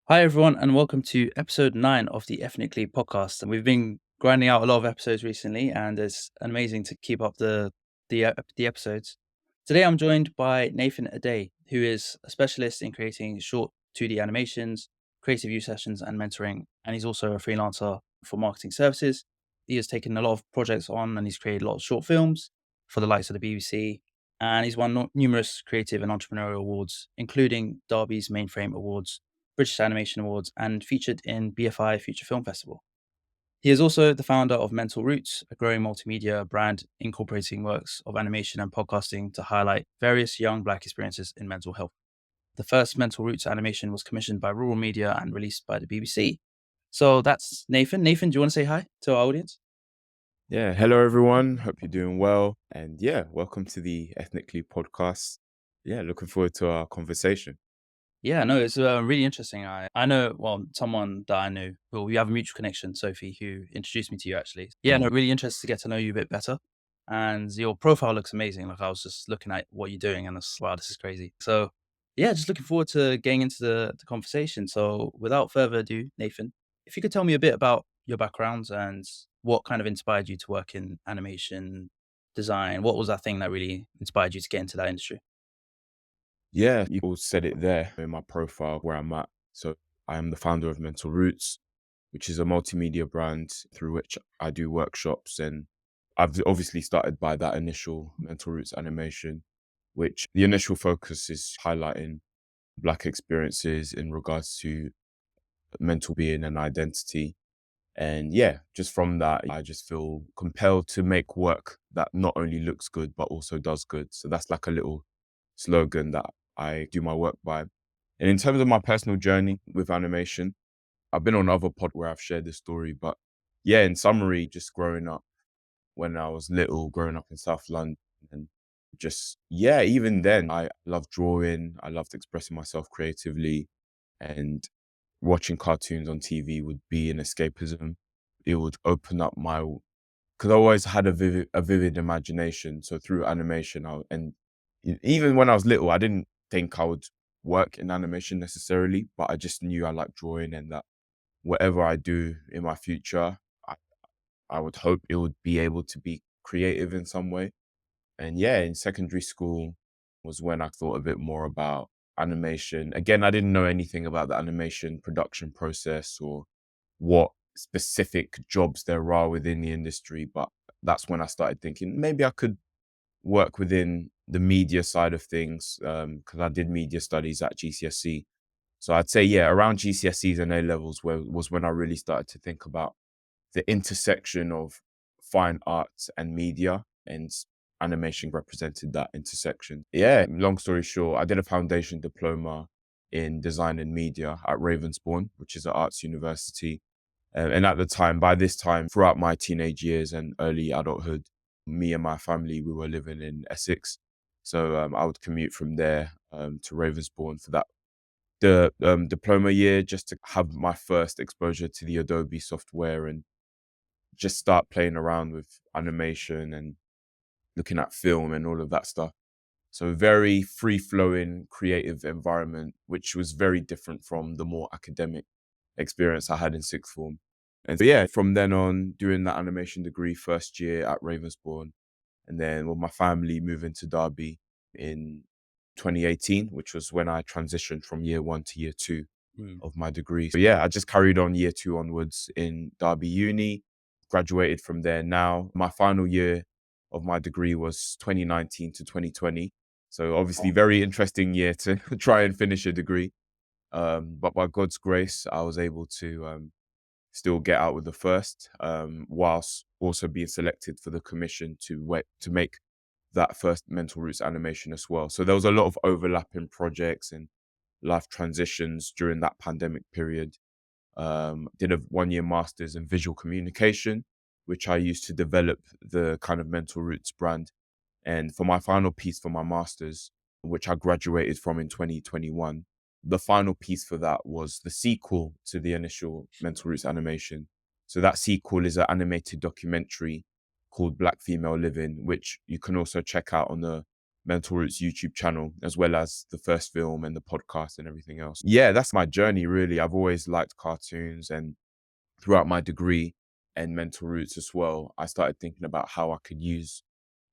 Hi, everyone, and welcome to episode 9 of the Ethnically podcast. And we've been grinding out a lot of episodes recently, and it's amazing to keep up the episodes. Today, I'm joined by Nathan Addai, who is a specialist in creating short 2D animations, creative use sessions, and mentoring. And he's also a freelancer for marketing services. He has taken a lot of projects on, and he's created a lot of short films for the likes of the BBC. And he's won numerous creative and entrepreneurial awards, including Derby's Mainframe Awards, British Animation Awards, and featured in BFI Future Film Festival. He is also the founder of Mental Roots, a growing multimedia brand incorporating works of animation and podcasting to highlight various young Black experiences in mental health. The first Mental Roots animation was commissioned by Rural Media and released by the BBC. So that's Nathan. Nathan, do you want to say hi to our audience? Yeah, hello everyone. Hope you're doing well. And yeah, welcome to the Ethnically podcast. Yeah, looking forward to our conversation. Yeah, no, it's really interesting. I know, well, someone that I knew, well, we have a mutual connection, Sophie, who introduced me to you actually. Yeah, no, really interested to get to know you a bit better. And your profile looks amazing. Like I was just looking at what you're doing and it's, wow, this is crazy. So yeah, just looking forward to getting into the conversation. So without further ado, Nathan, if you could tell me a bit about your background and what kind of inspired you to work in animation design, what was that thing that really inspired you to get into that industry? Yeah, you all said it there in my profile where I'm at. So I am the founder of Mental Roots, which is a multimedia brand through which I do workshops. And I've obviously started by that initial Mental Roots animation, which the initial focus is highlighting Black experiences in regards to mental being and identity. And yeah, just from that, I just feel compelled to make work that not only looks good, but also does good. So that's like a little slogan that I do my work by. And in terms of my personal journey with animation, I've been on other pod where I've shared this story, but yeah, in summary, just growing up when I was little, growing up in South London, and just, yeah, even then, I loved drawing, I loved expressing myself creatively, and watching cartoons on TV would be an escapism. It would open up my because I always had a vivid imagination. So through animation, even when I was little, I didn't think I would work in animation necessarily, but I just knew I liked drawing and that whatever I do in my future, I, I would hope it would be able to be creative in some way. And yeah, in secondary school was when I thought a bit more about animation. Again, I didn't know anything about the animation production process or what specific jobs there are within the industry, but that's when I started thinking maybe I could work within the media side of things because I did media studies at GCSE. So I'd say, yeah, around GCSEs and A levels was when I really started to think about the intersection of fine arts and media, and animation represented that intersection. Yeah, long story short, I did a foundation diploma in design and media at Ravensbourne, which is an arts university. And at the time, by this time, throughout my teenage years and early adulthood, me and my family, we were living in Essex. So I would commute from there to Ravensbourne for the diploma year, just to have my first exposure to the Adobe software and just start playing around with animation and looking at film and all of that stuff. So very free flowing creative environment, which was very different from the more academic experience I had in sixth form. And so, yeah, from then on, doing that animation degree first year at Ravensbourne, and then with my family moving to Derby in 2018, which was when I transitioned from year one to year two of my degree. So yeah, I just carried on year two onwards in Derby Uni, graduated from there. Now, my final year of my degree was 2019 to 2020. So obviously very interesting year to try and finish a degree. But by God's grace, I was able to still get out with the first, whilst also being selected for the commission to make that first Mental Roots animation as well. So there was a lot of overlapping projects and life transitions during that pandemic period. Did a 1 year master's in visual communication, which I used to develop the kind of Mental Roots brand. And for my final piece for my master's, which I graduated from in 2021, the final piece for that was the sequel to the initial Mental Roots animation. So that sequel is an animated documentary called Black Female Living, which you can also check out on the Mental Roots YouTube channel, as well as the first film and the podcast and everything else. Yeah, that's my journey, really. I've always liked cartoons, and throughout my degree and Mental Roots as well, I started thinking about how I could use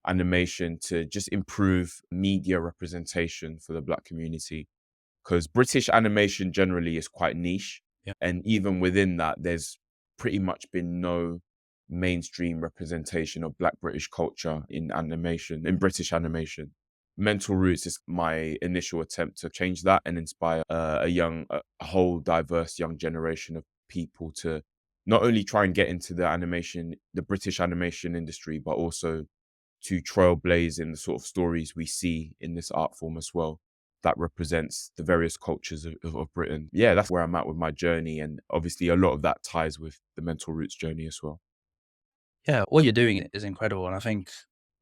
animation to just improve media representation for the Black community. Because British animation generally is quite niche. Yeah. And even within that, there's pretty much been no mainstream representation of Black British culture in animation, in British animation. Mental Roots is my initial attempt to change that and inspire a whole diverse young generation of people to not only try and get into the British animation industry, but also to trailblaze in the sort of stories we see in this art form as well, that represents the various cultures of Britain. Yeah, that's where I'm at with my journey. And obviously, a lot of that ties with the Mental Roots journey as well. Yeah, what you're doing is incredible, and I think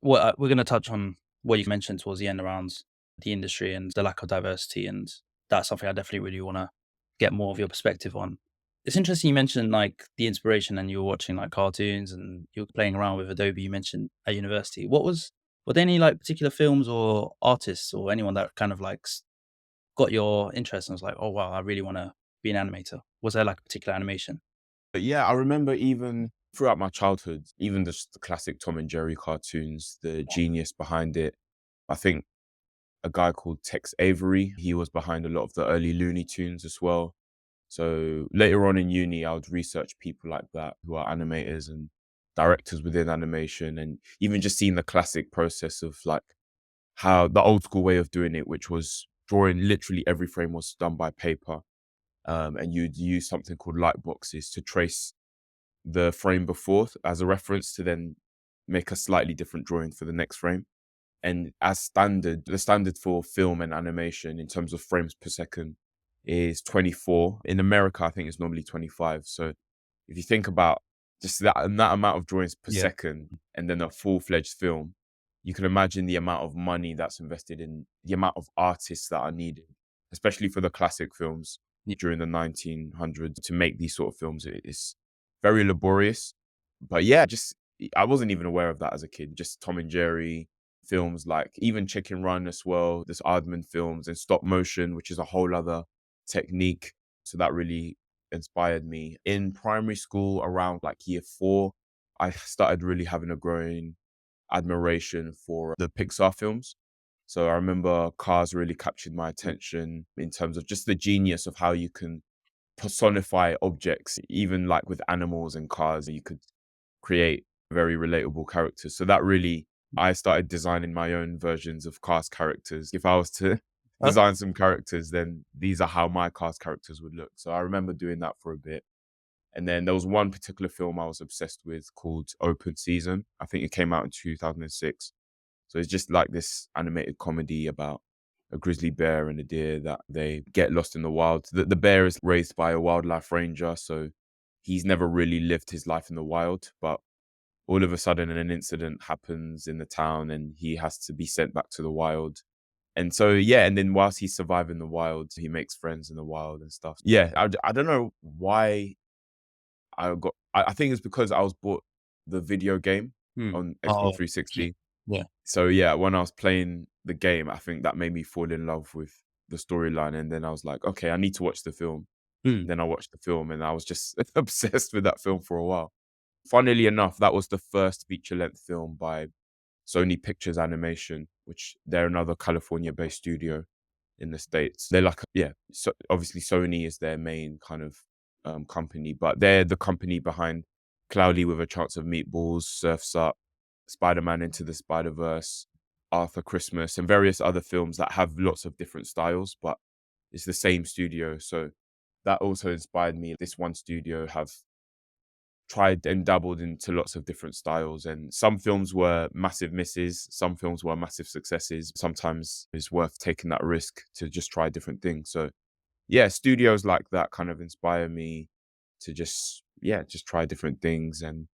what we're going to touch on what you mentioned towards the end around the industry and the lack of diversity, and that's something I definitely really want to get more of your perspective on. It's interesting you mentioned like the inspiration, and you were watching like cartoons, and you were playing around with Adobe. You mentioned at university. Were there any like particular films or artists or anyone that kind of like got your interest and was like, oh wow, I really want to be an animator? Was there like a particular animation? But yeah, I remember even throughout my childhood, even just the classic Tom and Jerry cartoons, the genius behind it. I think a guy called Tex Avery, he was behind a lot of the early Looney Tunes as well. So later on in uni, I would research people like that who are animators and directors within animation, and even just seeing the classic process of like how the old school way of doing it, which was drawing literally every frame was done by paper. And you'd use something called light boxes to trace the frame before as a reference to then make a slightly different drawing for the next frame. And as standard, the standard for film and animation in terms of frames per second is 24. In America, I think it's normally 25. So if you think about just that amount of drawings per Yeah. second and then a full-fledged film, you can imagine the amount of money that's invested in the amount of artists that are needed, especially for the classic films Yeah. during the 1900s to make these sort of films. It's very laborious. But yeah, just I wasn't even aware of that as a kid. Just Tom and Jerry films, like even Chicken Run as well, this Aardman films and stop motion, which is a whole other technique. So that really inspired me. In primary school, around like year 4, I started really having a growing admiration for the Pixar films. So I remember Cars really captured my attention in terms of just the genius of how you can personify objects, even like with animals and cars, you could create very relatable characters. So that really, I started designing my own versions of cast characters. If I was to Okay. design some characters, then these are how my cast characters would look. So I remember doing that for a bit. And then there was one particular film I was obsessed with called Open Season. I think it came out in 2006. So it's just like this animated comedy about a grizzly bear and a deer that they get lost in the wild. The bear is raised by a wildlife ranger, so he's never really lived his life in the wild, but all of a sudden an incident happens in the town and he has to be sent back to the wild. And so, yeah, and then whilst he's surviving the wild, he makes friends in the wild and stuff. Yeah, I don't know why I think it's because I was bought the video game Hmm. on Xbox Oh, yeah. 360. Yeah. So yeah, when I was playing the game, I think that made me fall in love with the storyline. And then I was like, okay, I need to watch the film. Hmm. Then I watched the film and I was just obsessed with that film for a while. Funnily enough, that was the first feature-length film by Sony Pictures Animation, which they're another California-based studio in the States. They're like, yeah, so obviously Sony is their main kind of company, but they're the company behind Cloudy with a Chance of Meatballs, Surf's Up, Spider-Man Into the Spider-Verse, Arthur Christmas, and various other films that have lots of different styles, but it's the same studio. So that also inspired me. This one studio have tried and dabbled into lots of different styles, and some films were massive misses, some films were massive successes. Sometimes it's worth taking that risk to just try different things. So yeah, studios like that kind of inspire me to just try different things. And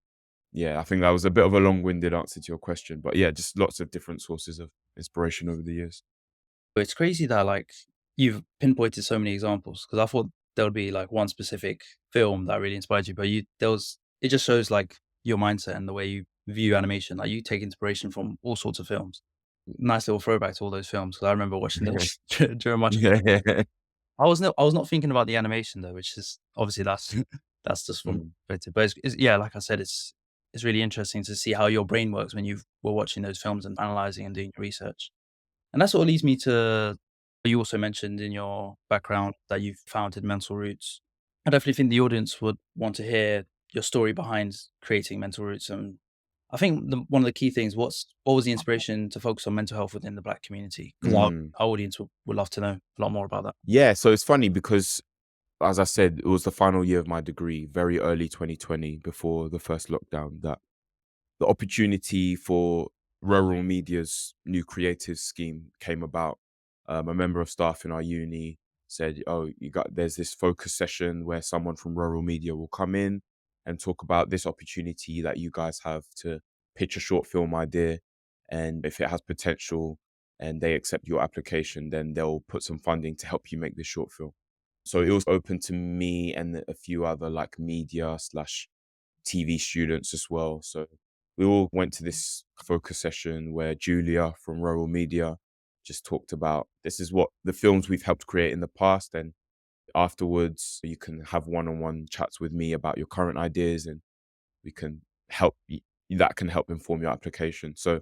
yeah, I think that was a bit of a long-winded answer to your question, but yeah, just lots of different sources of inspiration over the years. But it's crazy that like you've pinpointed so many examples, because I thought there would be like one specific film that really inspired you, but it just shows like your mindset and the way you view animation. Like you take inspiration from all sorts of films. nice little throwback to all those films, 'cause I remember watching those during my Yeah. I was not thinking about the animation though, which is obviously that's that's just from Mm, perspective. But it's yeah, like I said, it's really interesting to see how your brain works when you were watching those films and analyzing and doing your research. And that sort of leads me to you also mentioned in your background that you've founded Mental Roots. I definitely think the audience would want to hear your story behind creating Mental Roots. And I think one of the key things, what was the inspiration to focus on mental health within the Black community? Because mm. our audience would love to know a lot more about that. Yeah, so it's funny because, as I said, it was the final year of my degree, very early 2020, before the first lockdown, that the opportunity for rural media's new creative scheme came about. A member of staff in our uni said, "Oh, there's this focus session where someone from rural media will come in and talk about this opportunity that you guys have to pitch a short film idea, and if it has potential and they accept your application, then they'll put some funding to help you make this short film." So it was open to me and a few other like media slash TV students as well. So we all went to this focus session where Julia from Rural Media just talked about this is what the films we've helped create in the past. And afterwards, you can have one on one chats with me about your current ideas and we can that can help inform your application. So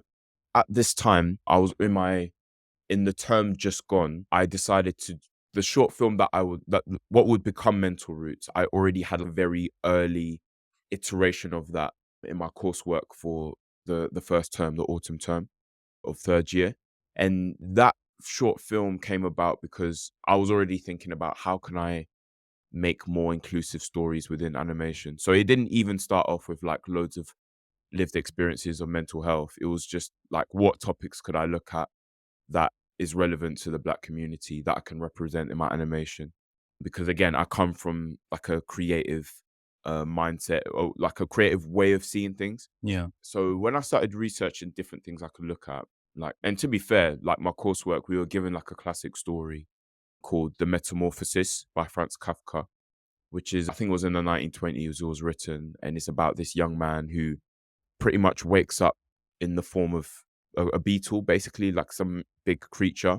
at this time, I was in the term just gone, I decided to the short film that what would become Mental Roots. I already had a very early iteration of that in my coursework for the first term, the autumn term of third year. And that short film came about because I was already thinking about how can I make more inclusive stories within animation. So it didn't even start off with like loads of lived experiences of mental health. It was just like what topics could I look at that is relevant to the Black community that I can represent in my animation. Because again, I come from like a creative mindset or like a creative way of seeing things. Yeah. So when I started researching different things I could look at, like, and to be fair, like my coursework, we were given like a classic story called The Metamorphosis by Franz Kafka, which is, I think it was in the 1920s, it was written, and it's about this young man who pretty much wakes up in the form of a beetle, basically like some big creature,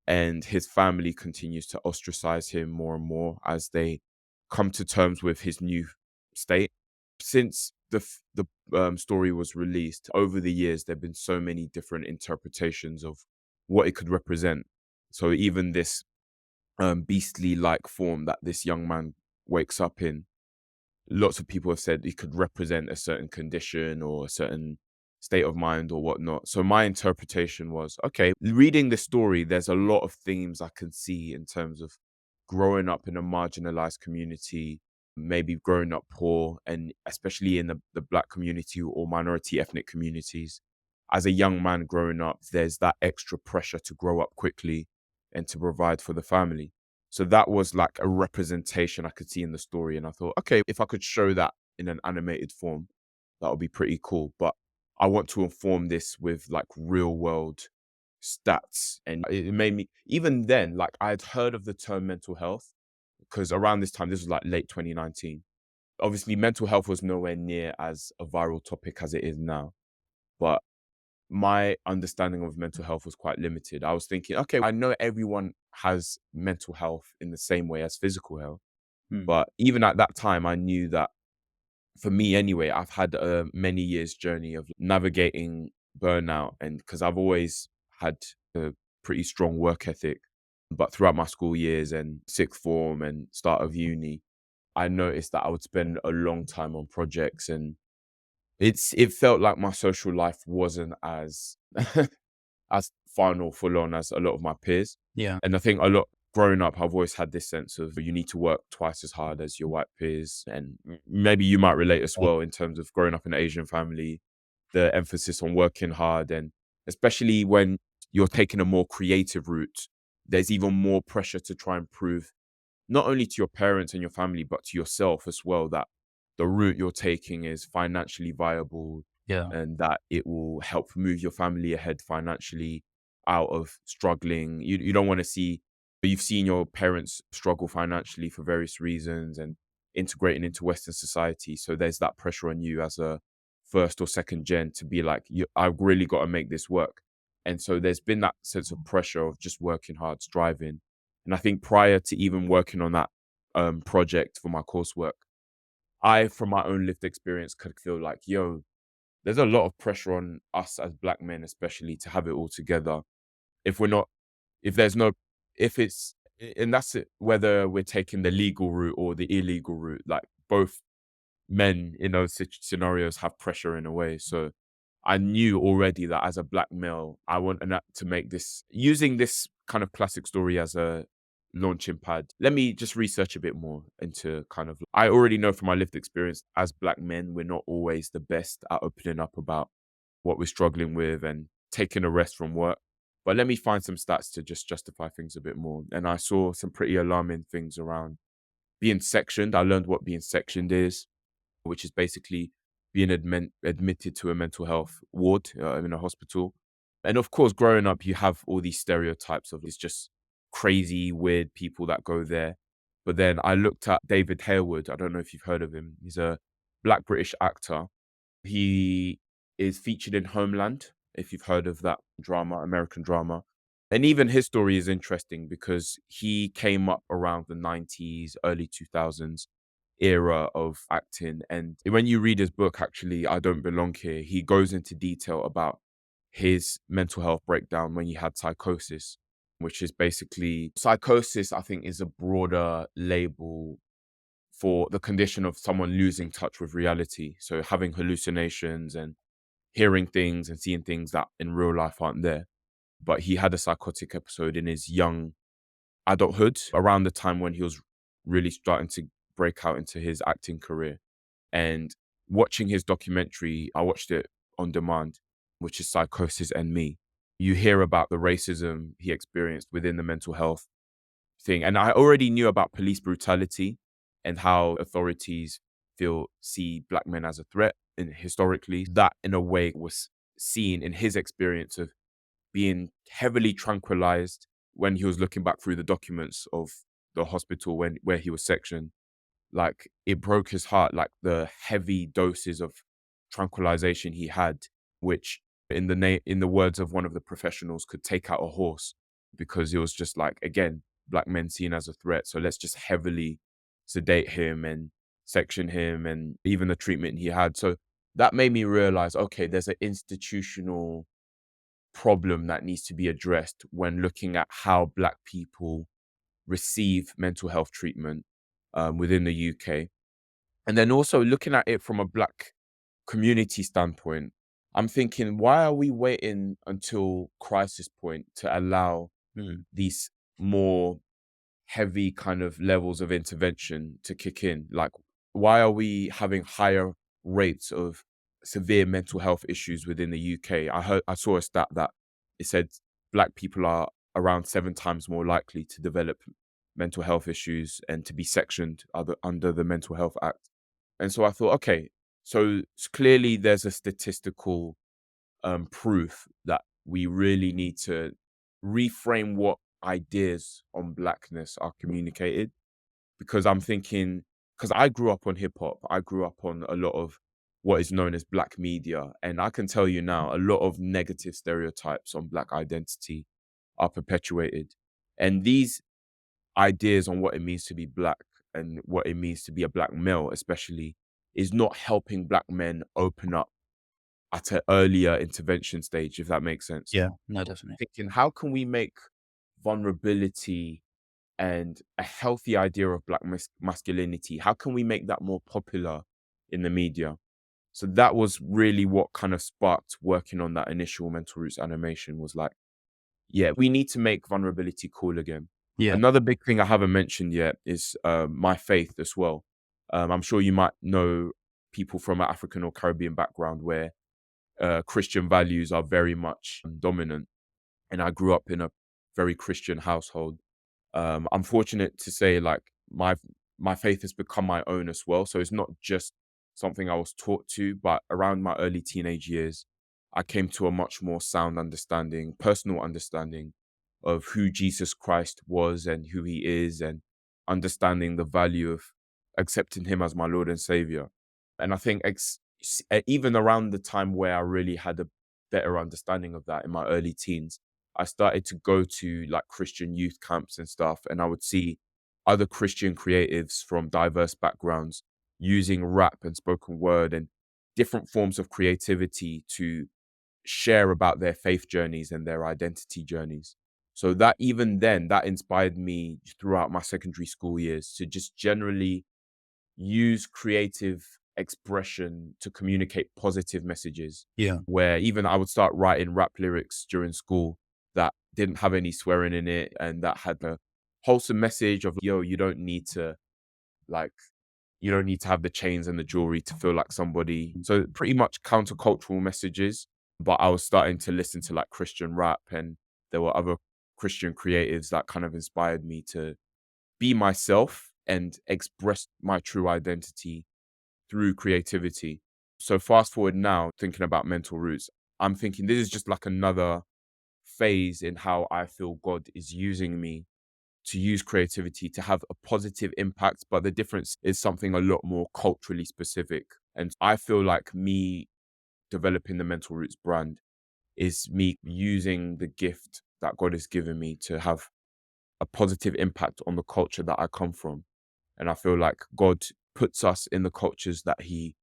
and his family continues to ostracize him more and more as they come to terms with his new state. Since the story was released, over the years there've been so many different interpretations of what it could represent. So even this beastly like form that this young man wakes up in, lots of people have said it could represent a certain condition or a certain state of mind or whatnot. So my interpretation was, okay, reading this story, there's a lot of themes I can see in terms of growing up in a marginalized community, maybe growing up poor, and especially in the Black community or minority ethnic communities. As a young man growing up, there's that extra pressure to grow up quickly and to provide for the family. So that was like a representation I could see in the story. And I thought, okay, if I could show that in an animated form, that would be pretty cool. But I want to inform this with like real world stats. And it made me, even then, like I had heard of the term mental health because around this time, this was like late 2019. Obviously, mental health was nowhere near as a viral topic as it is now. But my understanding of mental health was quite limited. I was thinking, okay, I know everyone has mental health in the same way as physical health. Hmm. But even at that time, I knew that for me anyway, I've had a many years journey of navigating burnout. And because I've always had a pretty strong work ethic, but throughout my school years and sixth form and start of uni, I noticed that I would spend a long time on projects and it felt like my social life wasn't as as fun or full on as a lot of my peers. Yeah. And I think a lot growing up, I've always had this sense of you need to work twice as hard as your white peers. And maybe you might relate as well in terms of growing up in an Asian family, the emphasis on working hard. And especially when you're taking a more creative route, there's even more pressure to try and prove not only to your parents and your family, but to yourself as well, that the route you're taking is financially viable Yeah. and that it will help move your family ahead financially out of struggling. You don't want to see, you've seen your parents struggle financially for various reasons and integrating into Western society. So there's that pressure on you as a first or second gen to be like, I've really got to make this work. And so there's been that sense of pressure of just working hard, striving. And I think prior to even working on that project for my coursework, I, from my own lived experience, could feel like, yo, there's a lot of pressure on us as black men, especially to have it all together. If we're not, if there's no, if it's, and that's it, whether we're taking the legal route or the illegal route, like both men in those scenarios have pressure in a way. So I knew already that as a black male, I wanted to make this, using this kind of classic story as a launching pad. Let me just research a bit more into kind of, I already know from my lived experience as black men, we're not always the best at opening up about what we're struggling with and taking a rest from work. But let me find some stats to just justify things a bit more. And I saw some pretty alarming things around being sectioned. I learned what being sectioned is, which is basically being admitted to a mental health ward in a hospital. And of course, growing up, you have all these stereotypes of it's just crazy, weird people that go there. But then I looked at David Harewood. I don't know if you've heard of him. He's a black British actor. He is featured in Homeland, if you've heard of that drama, American drama. And even his story is interesting because he came up around the 90s, early 2000s era of acting. And when you read his book, actually, I Don't Belong Here, he goes into detail about his mental health breakdown when he had psychosis, which is basically psychosis, I think, is a broader label for the condition of someone losing touch with reality. So having hallucinations and hearing things and seeing things that in real life aren't there. But he had a psychotic episode in his young adulthood, around the time when he was really starting to break out into his acting career. And watching his documentary, I watched it on demand, which is Psychosis and Me. You hear about the racism he experienced within the mental health thing. And I already knew about police brutality and how authorities see black men as a threat. And historically, that in a way was seen in his experience of being heavily tranquilized when he was looking back through the documents of the hospital where he was sectioned. Like, it broke his heart, like the heavy doses of tranquilization he had, which in the words of one of the professionals, could take out a horse, because it was just like, again, black men seen as a threat. So let's just heavily sedate him and section him, and even the treatment he had. So that made me realize, okay, there's an institutional problem that needs to be addressed when looking at how black people receive mental health treatment within the UK. And then also looking at it from a black community standpoint, I'm thinking, why are we waiting until crisis point to allow Mm. these more heavy kind of levels of intervention to kick in? Like, why are we having higher rates of severe mental health issues within the UK? I saw a stat that it said black people are around 7 times more likely to develop mental health issues and to be sectioned under the Mental Health Act. And so I thought, okay, so clearly there's a statistical proof that we really need to reframe what ideas on blackness are communicated. Because I'm thinking, because I grew up on hip hop, I grew up on a lot of what is known as black media. And I can tell you now, a lot of negative stereotypes on black identity are perpetuated. And these ideas on what it means to be black and what it means to be a black male, especially, is not helping black men open up at an earlier intervention stage, if that makes sense. Yeah, no, definitely. Thinking, how can we make vulnerability and a healthy idea of black masculinity, how can we make that more popular in the media? So that was really what kind of sparked working on that initial Mental Roots animation, was like, yeah, we need to make vulnerability cool again. Yeah. Another big thing I haven't mentioned yet is my faith as well. I'm sure you might know people from an African or Caribbean background where Christian values are very much dominant. And I grew up in a very Christian household. I'm fortunate to say, like, my faith has become my own as well. So it's not just something I was taught to, but around my early teenage years, I came to a much more sound understanding, personal understanding of who Jesus Christ was and who he is, and understanding the value of accepting him as my Lord and Savior. And I think even around the time where I really had better understanding of that in my early teens, I started to go to like Christian youth camps and stuff, and I would see other Christian creatives from diverse backgrounds using rap and spoken word and different forms of creativity to share about their faith journeys and their identity journeys. So that even then, that inspired me throughout my secondary school years to just generally use creative expression to communicate positive messages. Yeah. Where even I would start writing rap lyrics during school that didn't have any swearing in it and that had a wholesome message of, yo, like, you don't need to have the chains and the jewelry to feel like somebody. So pretty much countercultural messages. But I was starting to listen to like Christian rap, and there were other Christian creatives that kind of inspired me to be myself and express my true identity through creativity. So fast forward now, thinking about mental roots, I'm thinking this is just like another phase in how I feel God is using me to use creativity to have a positive impact. But the difference is something a lot more culturally specific. And I feel like me developing the Mental Roots brand is me using the gift that God has given me to have a positive impact on the culture that I come from. And I feel like God puts us in the cultures that He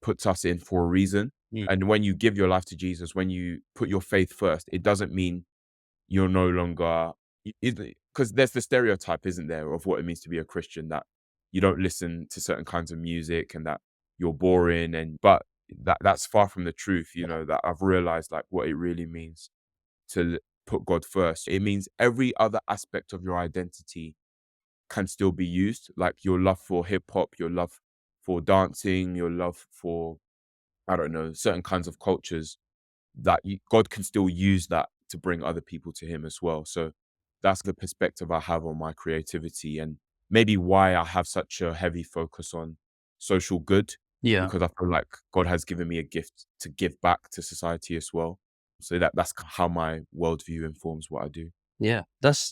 puts us in for a reason. Mm. And when you give your life to Jesus, when you put your faith first, it doesn't mean you're no longer, because there's the stereotype, isn't there, of what it means to be a Christian, that you don't listen to certain kinds of music and that you're boring. And but that's far from the truth, that I've realized like what it really means to put God first. It means every other aspect of your identity can still be used, like your love for hip hop, your love for dancing, your love for, I don't know, certain kinds of cultures, that God can still use that to bring other people to Him as well. So that's the perspective I have on my creativity, and maybe why I have such a heavy focus on social good, Yeah. because I feel like God has given me a gift to give back to society as well. So that's how my worldview informs what I do. Yeah.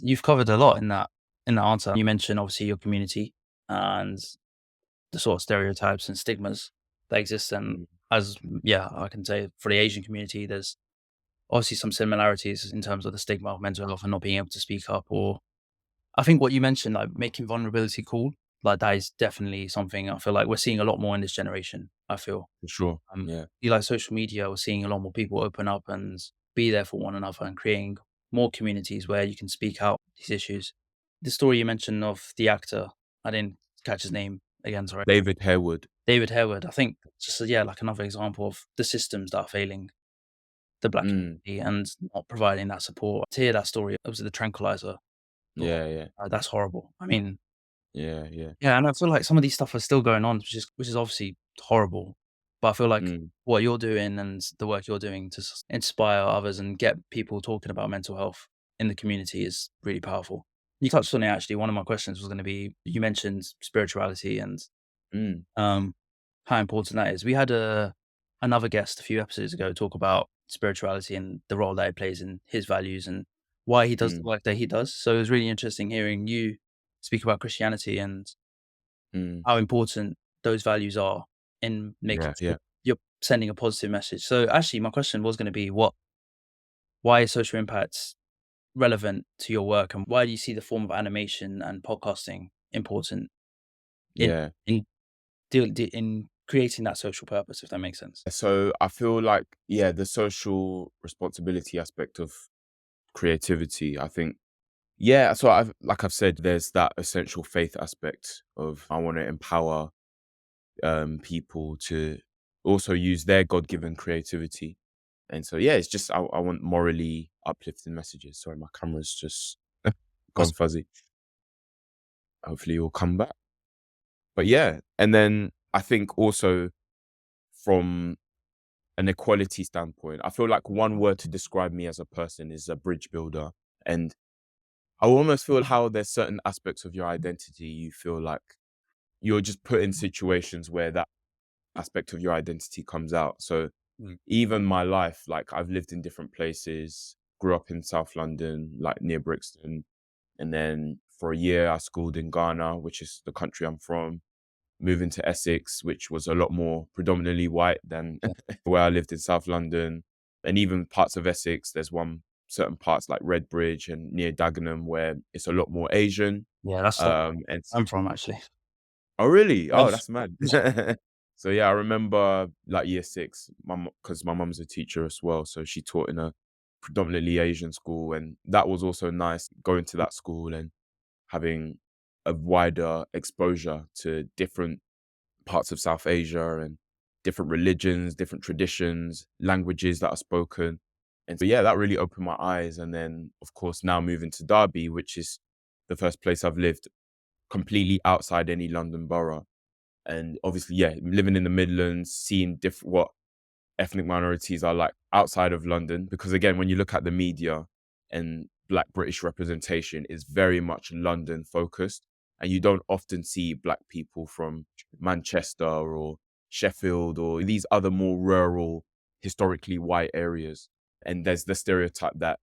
You've covered a lot in that answer. You mentioned obviously your community and the sort of stereotypes and stigmas that exist. And Mm, yeah, I can say for the Asian community, there's obviously some similarities in terms of the stigma of mental health and not being able to speak up. Or I think what you mentioned, like making vulnerability cool, like that is definitely something I feel like we're seeing a lot more in this generation. I feel, for sure. Yeah. you like social media, we're seeing a lot more people open up and be there for one another and creating more communities where you can speak out these issues. The story you mentioned of the actor, I didn't catch his name again, sorry. David Harewood. David Harewood, I think just, yeah, like another example of the systems that are failing the Black Mm, community and not providing that support. To hear that story, it was the tranquilizer. Thought, yeah, yeah, That's horrible." I mean, yeah, yeah. yeah, and I feel like some of these stuff are still going on, which is obviously horrible. But I feel like Mm, what you're doing and the work you're doing to inspire others and get people talking about mental health in the community is really powerful. You touched on it actually. One of my questions was going to be, you mentioned spirituality and mm, um, how important that is. We had another guest a few episodes ago talk about spirituality and the role that it plays in his values and why he does the mm, work that he does. So it was really interesting hearing you speak about Christianity and mm. how important those values are in making Yeah, sure yeah. you're sending a positive message. So actually, my question was going to be, why is social impact relevant to your work, and why do you see the form of animation and podcasting important in Yeah. in in creating that social purpose, if that makes sense? So I feel like, yeah, the social responsibility aspect of creativity, I think, yeah. So like I've said, there's that essential faith aspect of, I want to empower people to also use their God-given creativity. And so, yeah, it's just, I want morally uplifting messages. Sorry, my camera's just gone That's fuzzy. Hopefully it'll come back. But yeah, and then I think also from an equality standpoint, I feel like one word to describe me as a person is a bridge builder. And I almost feel how there's certain aspects of your identity you feel like you're just put in situations where that aspect of your identity comes out. So mm, even my life, like I've lived in different places, grew up in South London, like near Brixton. And then for a year, I schooled in Ghana, which is the country I'm from, moving to Essex, which was a lot more predominantly white than yeah, where I lived in South London. And even parts of Essex, there's one certain parts like Redbridge and near Dagenham where it's a lot more Asian. Yeah, that's like And I'm from actually. oh, really? Oh, Yes. that's mad. So yeah, I remember like year six, because my mum's a teacher as well, so she taught in a predominantly Asian school, and that was also nice going to that school and having a wider exposure to different parts of South Asia and different religions, different traditions, languages that are spoken. And so, yeah, that really opened my eyes. And then, of course, now moving to Derby, which is the first place I've lived completely outside any London borough. And obviously, yeah, living in the Midlands, seeing what ethnic minorities are like outside of London. Because again, when you look at the media and Black British representation is very much London focused. And you don't often see Black people from Manchester or Sheffield or these other more rural, historically white areas. And there's the stereotype that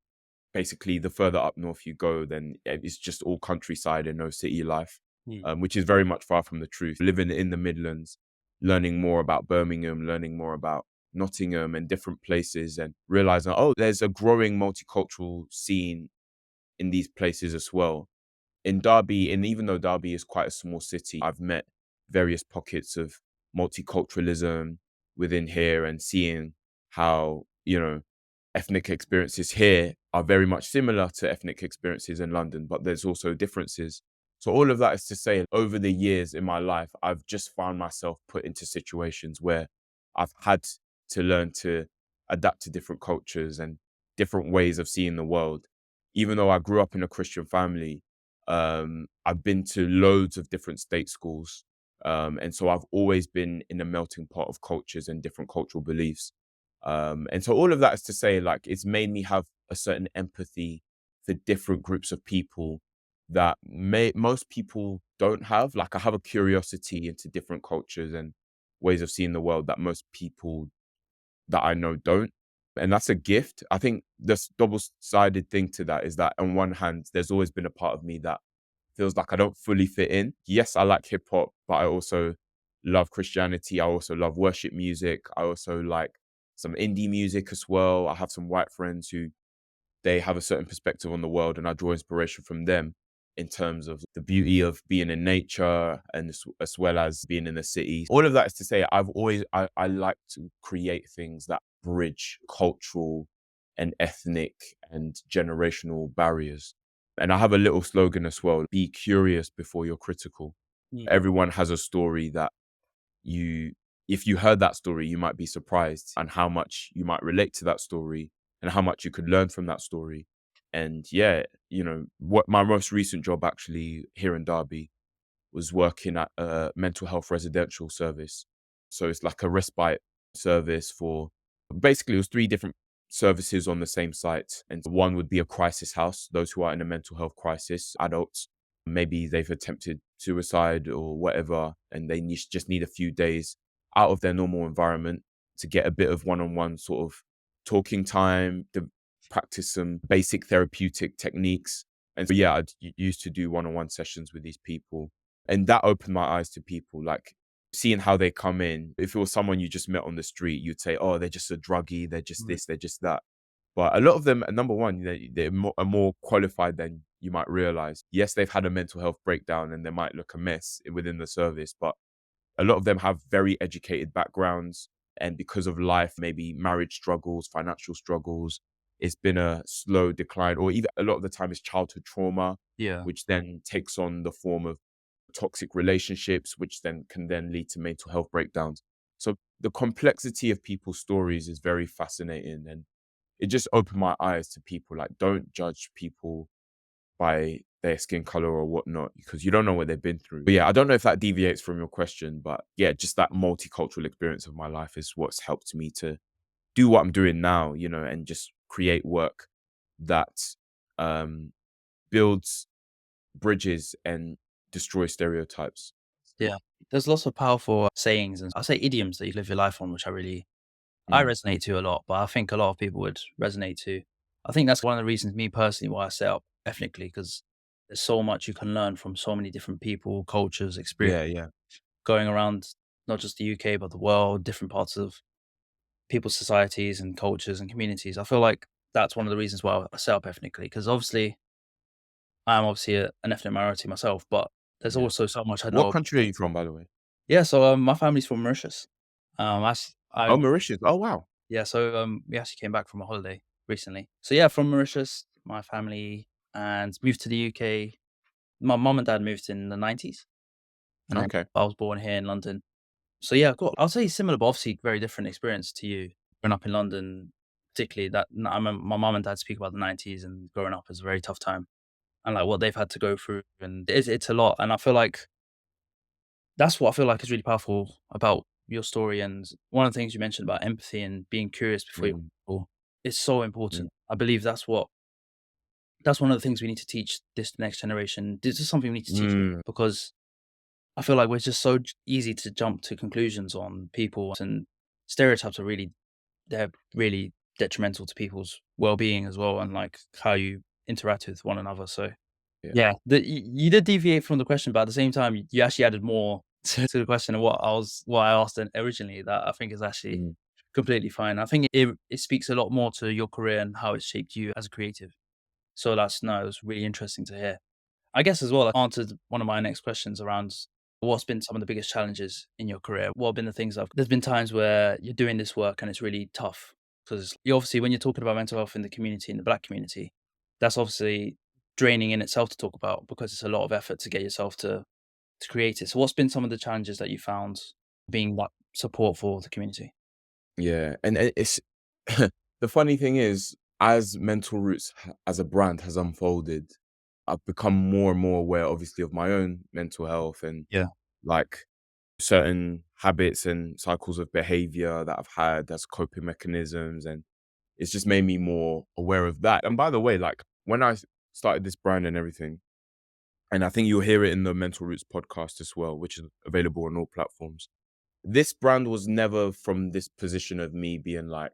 basically the further up north you go, then it's just all countryside and no city life, Mm. which is very much far from the truth. Living in the Midlands, learning more about Birmingham, learning more about Nottingham and different places, and realizing, oh, there's a growing multicultural scene in these places as well. In Derby, and even though Derby is quite a small city, I've met various pockets of multiculturalism within here and seeing how, ethnic experiences here are very much similar to ethnic experiences in London, but there's also differences. So all of that is to say, over the years in my life, I've just found myself put into situations where I've had to learn to adapt to different cultures and different ways of seeing the world. Even though I grew up in a Christian family, I've been to loads of different state schools. And so I've always been in a melting pot of cultures and different cultural beliefs. And so all of that is to say, like, it's made me have a certain empathy for different groups of people that most people don't have. Like, I have a curiosity into different cultures and ways of seeing the world that most people that I know don't. And that's a gift. I think this double-sided thing to that is that on one hand, there's always been a part of me that feels like I don't fully fit in. Yes, I like hip hop, but I also love Christianity. I also love worship music. I also like some indie music as well. I have some white friends who they have a certain perspective on the world, and I draw inspiration from them in terms of the beauty of being in nature and as well as being in the city. All of that is to say, I like to create things that bridge cultural and ethnic and generational barriers. And I have a little slogan as well: be curious before you're critical. Mm. Everyone has a story that you if you heard that story, you might be surprised and how much you might relate to that story and how much you could learn from that story. And yeah, what my most recent job actually here in Derby was working at a mental health residential service. So it's like a respite service for basically it was three different services on the same site. And one would be a crisis house, those who are in a mental health crisis, adults. Maybe they've attempted suicide or whatever, and they just need a few days out of their normal environment to get a bit of one-on-one sort of talking time, to practice some basic therapeutic techniques. And so, yeah, used to do one-on-one sessions with these people. And that opened my eyes to people, like seeing how they come in. If it was someone you just met on the street, you'd say, oh, they're just a druggie, they're just Mm. this, they're just that. But a lot of them, number one, are more qualified than you might realize. Yes, they've had a mental health breakdown and they might look a mess within the service, but a lot of them have very educated backgrounds. And because of life, maybe marriage struggles, financial struggles, it's been a slow decline, or even a lot of the time it's childhood trauma, Yeah. which then takes on the form of toxic relationships, which then can then lead to mental health breakdowns. So the complexity of people's stories is very fascinating. And it just opened my eyes to people. Like, don't judge people by their skin color or whatnot, because you don't know what they've been through. But yeah, I don't know if that deviates from your question, but yeah, just that multicultural experience of my life is what's helped me to do what I'm doing now, and just create work that um, builds bridges and destroys stereotypes. Yeah. There's lots of powerful sayings and I say idioms that you live your life on, which I Mm. resonate to a lot, but I think a lot of people would resonate to. I think that's one of the reasons, me personally, why I set up Ethnically, because there's so much you can learn from so many different people, cultures, experience Yeah, yeah. going around not just the UK, but the world, different parts of people's societies and cultures and communities. I feel like that's one of the reasons why I set up Ethnically, because obviously I'm obviously an ethnic minority myself, but there's Yeah. also so much I What know. country are you from, by the way? Yeah, so my family's from Mauritius. I Oh, Mauritius. Oh, wow. Yeah, so we actually came back from a holiday recently. So yeah, from Mauritius, my family, and moved to the UK. My mum and dad moved in the 90s, and then Okay. I was born here in London. So yeah, cool. I'll say similar, but obviously very different experience to you. Growing up in London, particularly I remember my mum and dad speak about the 90s and growing up is a very tough time and like what they've had to go through, and it's a lot. And I feel like that's what I feel like is really powerful about your story. And one of the things you mentioned about empathy and being curious before you Mm, is so mm, important. I believe that's one of the things we need to teach this next generation. This is something we need to teach mm. because I feel like we're just so easy to jump to conclusions on people, and stereotypes are really they're really detrimental to people's well-being as well, and like how you interact with one another. So Yeah. yeah, you did deviate from the question, but at the same time, you actually added more to the question of what I asked originally. That I think is actually Mm, completely fine. I think it speaks a lot more to your career and how it shaped you as a creative. So that's no, it was really interesting to hear. I guess as well, I answered one of my next questions around what's been some of the biggest challenges in your career. What have been the things there's been times where you're doing this work and it's really tough because you obviously when you're talking about mental health in the community, in the Black community, that's obviously draining in itself to talk about because it's a lot of effort to get yourself to create it. So what's been some of the challenges that you found being that support for the community? yeah. And it's the funny thing is, as Mental Roots as a brand has unfolded, I've become more and more aware, obviously, of my own mental health and Yeah. like certain habits and cycles of behavior that I've had as coping mechanisms. And it's just made me more aware of that. And by the way, like when I started this brand and everything, and I think you'll hear it in the Mental Roots podcast as well, which is available on all platforms. This brand was never from this position of me being like,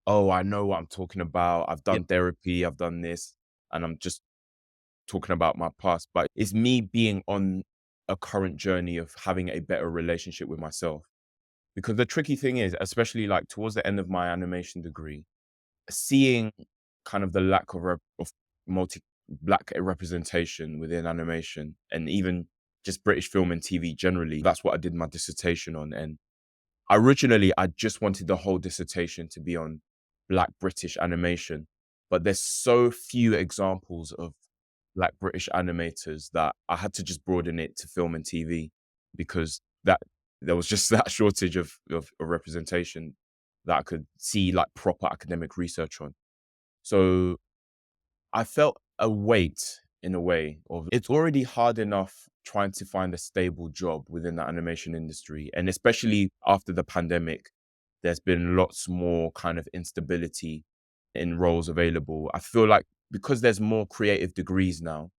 oh, I know what I'm talking about. I've Yeah. done therapy, I've done this, and I'm just talking about my past. But it's me being on a current journey of having a better relationship with myself. Because the tricky thing is, especially like towards the end of my animation degree, seeing kind of the lack of, of multi black representation within animation and even just British film and TV generally, that's what I did my dissertation on. And originally, I just wanted the whole dissertation to be on Black British animation, but there's so few examples of Black British animators that I had to just broaden it to film and TV because that there was just that shortage of representation that I could see like proper academic research on. So I felt a weight in a way of it's already hard enough trying to find a stable job within the animation industry. And especially after the pandemic, there's been lots more kind of instability in roles available. I feel like because there's more creative degrees now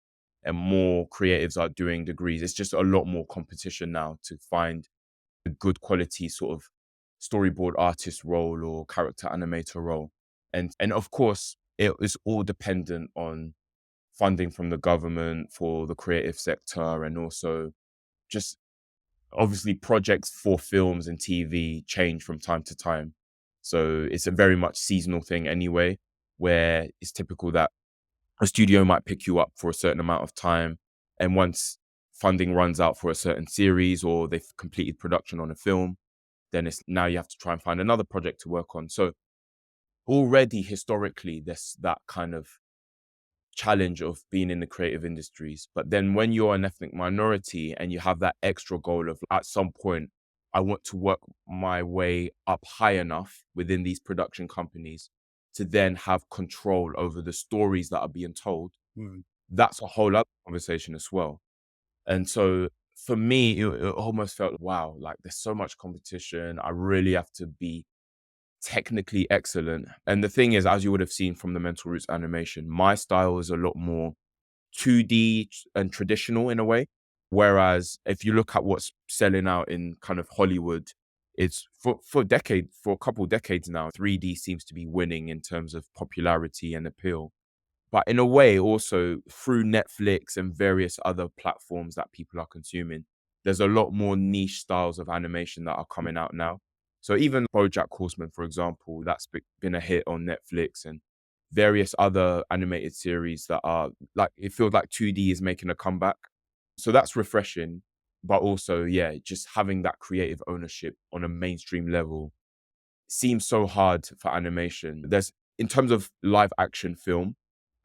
and more creatives are doing degrees, it's just a lot more competition now to find a good quality sort of storyboard artist role or character animator role. And of course, it is all dependent on funding from the government for the creative sector and also just obviously projects for films and TV change from time to time. So it's a very much seasonal thing anyway, where it's typical that a studio might pick you up for a certain amount of time. And once funding runs out for a certain series or they've completed production on a film, then it's now you have to try and find another project to work on. So already historically, there's that kind of challenge of being in the creative industries. But then when you're an ethnic minority and you have that extra goal of at some point, I want to work my way up high enough within these production companies to then have control over the stories that are being told, Mm. that's a whole other conversation as well. And so for me, it almost felt, wow, like there's so much competition. I really have to be technically excellent. And the thing is, as you would have seen from the Mental Roots animation, my style is a lot more 2D and traditional in a way. Whereas if you look at what's selling out in kind of Hollywood, it's for a couple decades now, 3D seems to be winning in terms of popularity and appeal. But in a way, also through Netflix and various other platforms that people are consuming, there's a lot more niche styles of animation that are coming out now. So even BoJack Horseman, for example, that's been a hit on Netflix, and various other animated series that are like, it feels like 2D is making a comeback. So that's refreshing. But also, yeah, just having that creative ownership on a mainstream level seems so hard for animation. There's, in terms of live action film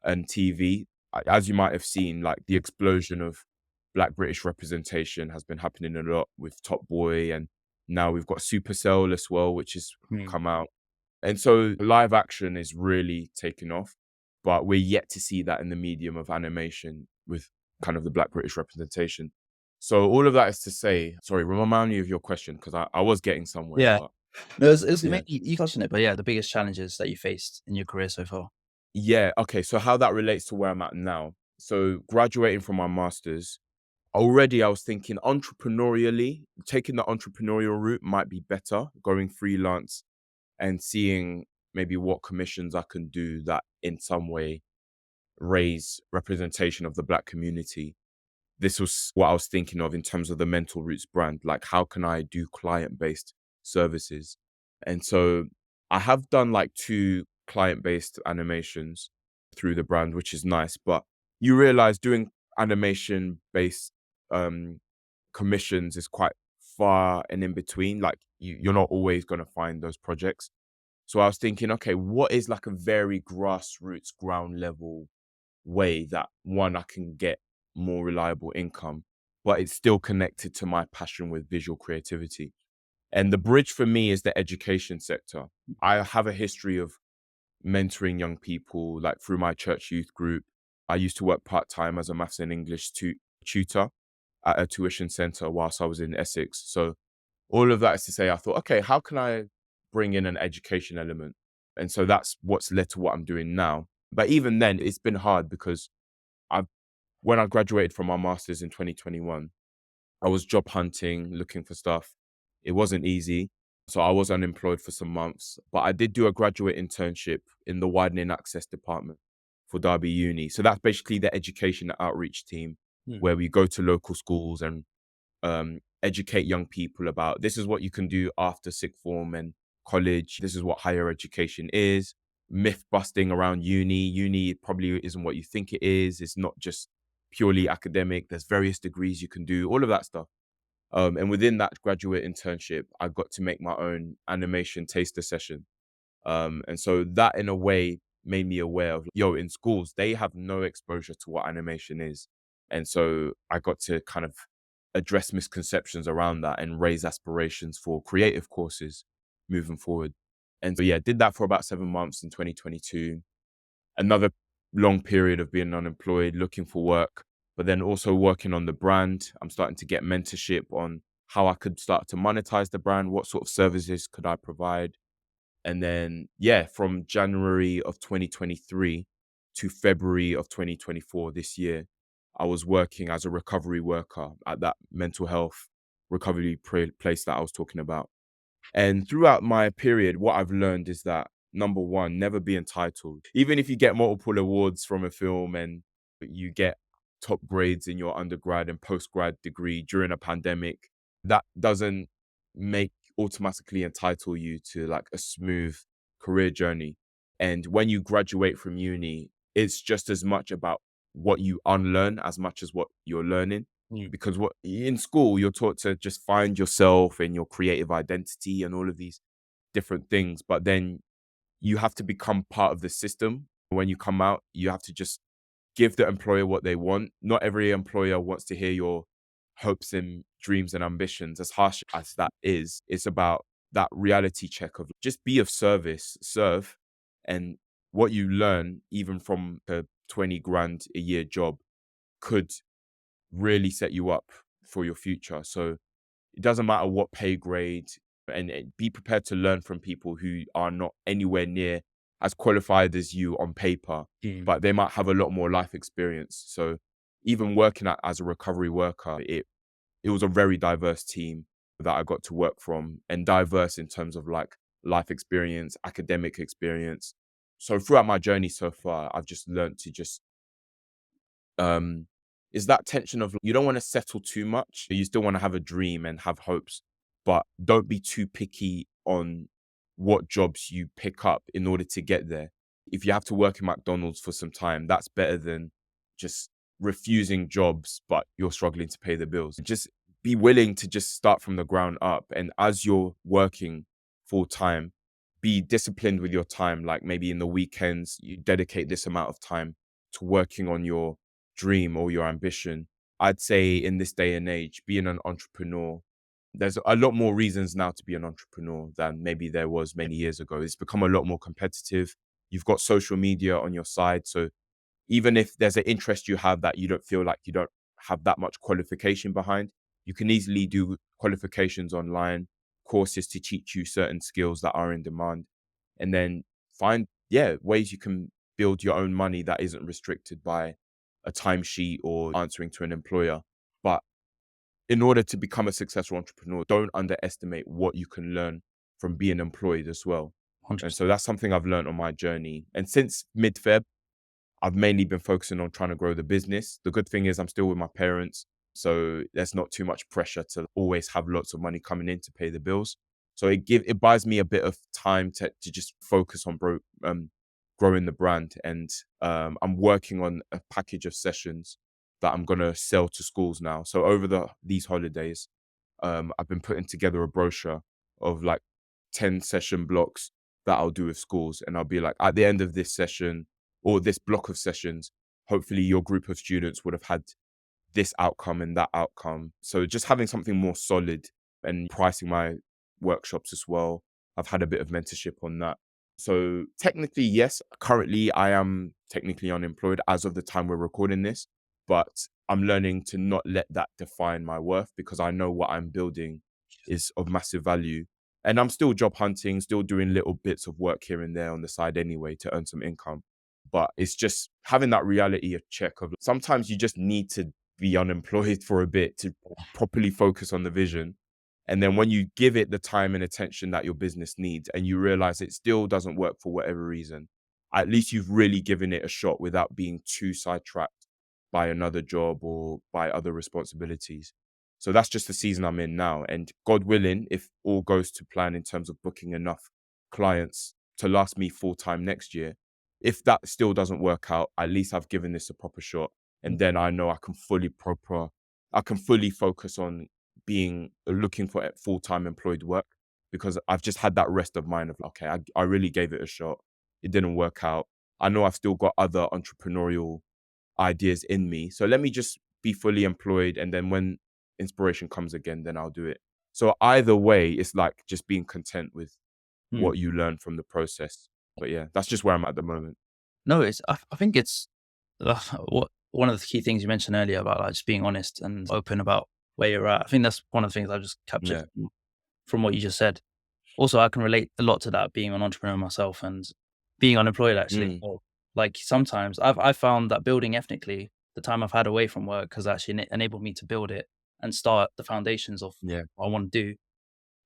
and TV, as you might have seen, like the explosion of Black British representation has been happening a lot with Top Boy, and now we've got Supercell as well, which has Mm. come out. And so live action is really taking off, but we're yet to see that in the medium of animation with kind of the Black British representation. So all of that is to say, sorry, remind me of your question, because I was getting somewhere, Yeah. but No, it was yeah. mainly you touched on it, but yeah, the biggest challenges that you faced in your career so far. Yeah, okay, so how that relates to where I'm at now. So graduating from my master's, already I was thinking entrepreneurially, taking the entrepreneurial route might be better, going freelance and seeing maybe what commissions I can do that in some way raise representation of the Black community. This was what I was thinking of in terms of the Mental Roots brand. Like, how can I do client-based services? And so I have done like 2 client-based animations through the brand, which is nice. But you realize doing animation-based um, commissions is quite far and in between. Like, you're not always going to find those projects. So I was thinking, okay, what is like a very grassroots, ground level way that, one, I can get more reliable income, but it's still connected to my passion with visual creativity. And the bridge for me is the education sector. I have a history of mentoring young people, like through my church youth group. I used to work part-time as a maths and English tutor at a tuition center whilst I was in Essex. So all of that is to say, I thought, okay, how can I bring in an education element? And so that's what's led to what I'm doing now. But even then, it's been hard because I, when I graduated from my master's in 2021, I was job hunting, looking for stuff. It wasn't easy. So I was unemployed for some months, but I did do a graduate internship in the widening access department for Derby Uni. So that's basically the education outreach team Mm. where we go to local schools and educate young people about, this is what you can do after sixth form and college. This is what higher education is. Myth busting around uni. Uni probably isn't what you think it is. It's not just purely academic. There's various degrees you can do, all of that stuff. And within that graduate internship, I got to make my own animation taster session. And so that in a way made me aware of, yo, in schools, they have no exposure to what animation is. And so I got to kind of address misconceptions around that and raise aspirations for creative courses moving forward. And so, yeah, did that for about 7 months in 2022. Another long period of being unemployed, looking for work, but then also working on the brand. I'm starting to get mentorship on how I could start to monetize the brand. What sort of services could I provide? And then, yeah, from January of 2023 to February of 2024, this year, I was working as a recovery worker at that mental health recovery place that I was talking about. And throughout my period, what I've learned is that, number one, never be entitled. Even if you get multiple awards from a film and you get top grades in your undergrad and postgrad degree during a pandemic, that doesn't make automatically entitle you to like a smooth career journey. And when you graduate from uni, it's just as much about what you unlearn as much as what you're learning, Mm. because what in school you're taught to just find yourself and your creative identity and all of these different things, but then you have to become part of the system. When you come out, you have to just give the employer what they want. Not every employer wants to hear your hopes and dreams and ambitions. As harsh as that is, it's about that reality check of just be of service, serve, and what you learn even from a 20 grand a year job could really set you up for your future. So it doesn't matter what pay grade, and be prepared to learn from people who are not anywhere near as qualified as you on paper, Mm. but they might have a lot more life experience. So even working as a recovery worker, it was a very diverse team that I got to work from, and diverse in terms of like life experience, academic experience. So throughout my journey so far, I've just learned to just um is that tension of, you don't want to settle too much. You still want to have a dream and have hopes, but don't be too picky on what jobs you pick up in order to get there. If you have to work in McDonald's for some time, that's better than just refusing jobs, but you're struggling to pay the bills. Just be willing to just start from the ground up. And as you're working full time, be disciplined with your time. Like maybe in the weekends, you dedicate this amount of time to working on your dream or your ambition. I'd say in this day and age, being an entrepreneur, there's a lot more reasons now to be an entrepreneur than maybe there was many years ago. It's become a lot more competitive. You've got social media on your side. So even if there's an interest you have that you don't feel like you don't have that much qualification behind, you can easily do qualifications online, courses to teach you certain skills that are in demand, and then find, yeah, ways you can build your own money that isn't restricted by a timesheet or answering to an employer. But in order to become a successful entrepreneur, don't underestimate what you can learn from being employed as well. And 100%. so that's something I've learned on my journey. And since mid-Feb, I've mainly been focusing on trying to grow the business. The good thing is I'm still with my parents, so there's not too much pressure to always have lots of money coming in to pay the bills. So it buys me a bit of time to just focus on growing the brand. And I'm working on a package of sessions that I'm gonna sell to schools now. So over these holidays, I've been putting together a brochure of like 10 session blocks that I'll do with schools. And I'll be like, at the end of this session or this block of sessions, hopefully your group of students would have had this outcome and that outcome. So just having something more solid and pricing my workshops as well. I've had a bit of mentorship on that. So technically, yes, currently I am technically unemployed as of the time we're recording this, but I'm learning to not let that define my worth because I know what I'm building is of massive value. And I'm still job hunting, still doing little bits of work here and there on the side anyway to earn some income. But it's just having that reality check of sometimes you just need to be unemployed for a bit to properly focus on the vision. And then when you give it the time and attention that your business needs and you realize it still doesn't work for whatever reason, at least you've really given it a shot without being too sidetracked by another job or by other responsibilities. So that's just the season I'm in now. And God willing, if all goes to plan in terms of booking enough clients to last me full time next year, if that still doesn't work out, at least I've given this a proper shot. And then I know I can fully focus on looking for full-time employed work because I've just had that rest of mind of, okay, I really gave it a shot. It didn't work out. I know I've still got other entrepreneurial ideas in me. So let me just be fully employed. And then when inspiration comes again, then I'll do it. So either way, it's like just being content with Mm. what you learn from the process. But yeah, that's just where I'm at the moment. No, I think it's what one of the key things you mentioned earlier about like just being honest and open about where you're at. I think that's one of the things I just captured Yeah. from what you just said. Also, I can relate a lot to that being an entrepreneur myself and being unemployed actually. Mm, So, like sometimes I found that building ethnically, the time I've had away from work has actually enabled me to build it and start the foundations of yeah. what I want to do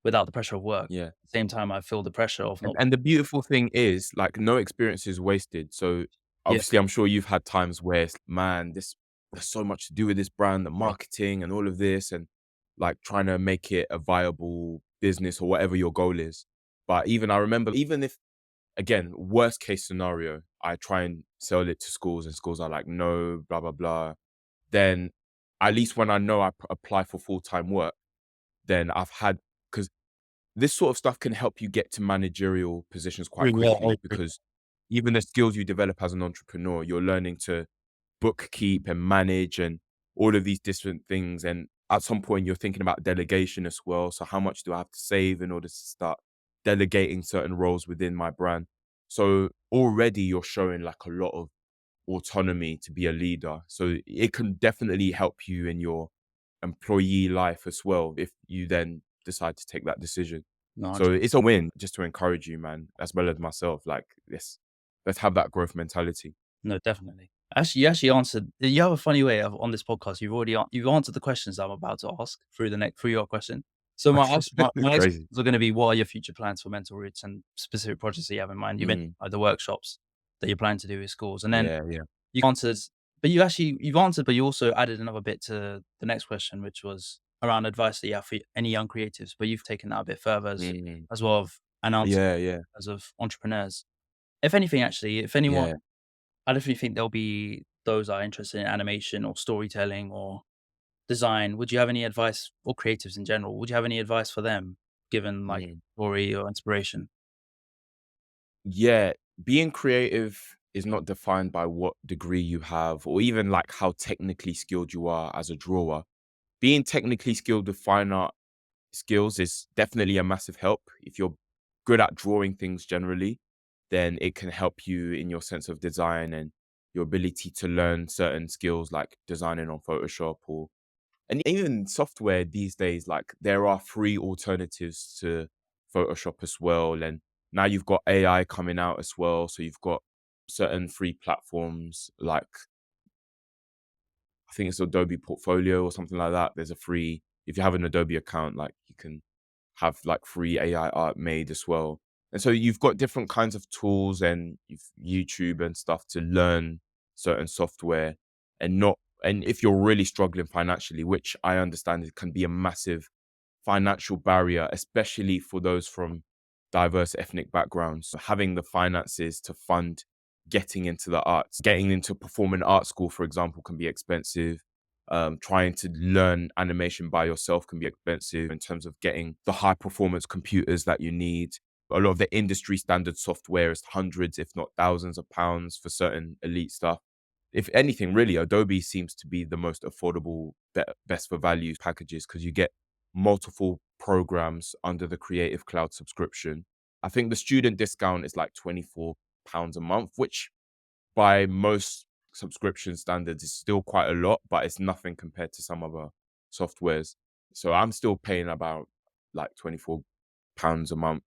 without the pressure of work. Yeah. At the same time, I feel the pressure of not. And the beautiful thing is, like, no experience is wasted. So Yeah, obviously, I'm sure you've had times where it's, man, there's so much to do with this brand, the marketing and all of this, and like trying to make it a viable business or whatever your goal is. But even I remember, even if again, worst case scenario, I try and sell it to schools and schools are like, no, blah, blah, blah. Then at least when I know apply for full-time work, then I've had, because this sort of stuff can help you get to managerial positions quite yeah, I quickly agree. because even the skills you develop as an entrepreneur, you're learning to bookkeep and manage and all of these different things. And at some point, you're thinking about delegation as well. So, how much do I have to save in order to start delegating certain roles within my brand? So, already you're showing like a lot of autonomy to be a leader. So, it can definitely help you in your employee life as well if you then decide to take that decision. No, So it's a win just to encourage you, man, as well as myself. Like, let's have that growth mentality. no, definitely. Actually, you actually answered. You have a funny way of on this podcast. You've already you've answered the questions I'm about to ask through through your question. So my next Crazy. questions are going to be: what are your future plans for Mental Roots and specific projects that you have in mind? You mentioned Mm, the workshops that you're planning to do with schools, and then yeah, yeah. you answered. But you've answered, but you also added another bit to the next question, which was around advice that you have for any young creatives, but you've taken that a bit further Mm. as well of announcing Yeah, yeah, as of entrepreneurs. If anything, actually, if anyone, yeah. I definitely think there'll be those that are interested in animation or storytelling or design. Would you have any advice, or creatives in general? Would you have any advice for them, given like Mm. story or inspiration? Yeah, being creative is not defined by what degree you have or even like how technically skilled you are as a drawer. Being technically skilled with fine art skills is definitely a massive help. If you're good at drawing things generally, then it can help you in your sense of design and your ability to learn certain skills like designing on Photoshop or and even software these days, like there are free alternatives to Photoshop as well. And now you've got AI coming out as well. So you've got certain free platforms like I think it's Adobe Portfolio or something like that. There's a free, if you have an Adobe account, like you can have like free AI art made as well. And so you've got different kinds of tools and YouTube and stuff to learn certain software and not, and if you're really struggling financially, which I understand it can be a massive financial barrier, especially for those from diverse ethnic backgrounds. So having the finances to fund getting into the arts, getting into performing art school, for example, can be expensive. Trying to learn animation by yourself can be expensive in terms of getting the high performance computers that you need. A lot of the industry standard software is hundreds, if not thousands of pounds for certain elite stuff. If anything, really, Adobe seems to be the most affordable, best for value packages because you get multiple programs under the Creative Cloud subscription. I think the student discount is like £24 a month, which by most subscription standards is still quite a lot, but it's nothing compared to some other softwares. So I'm still paying about like £24 a month.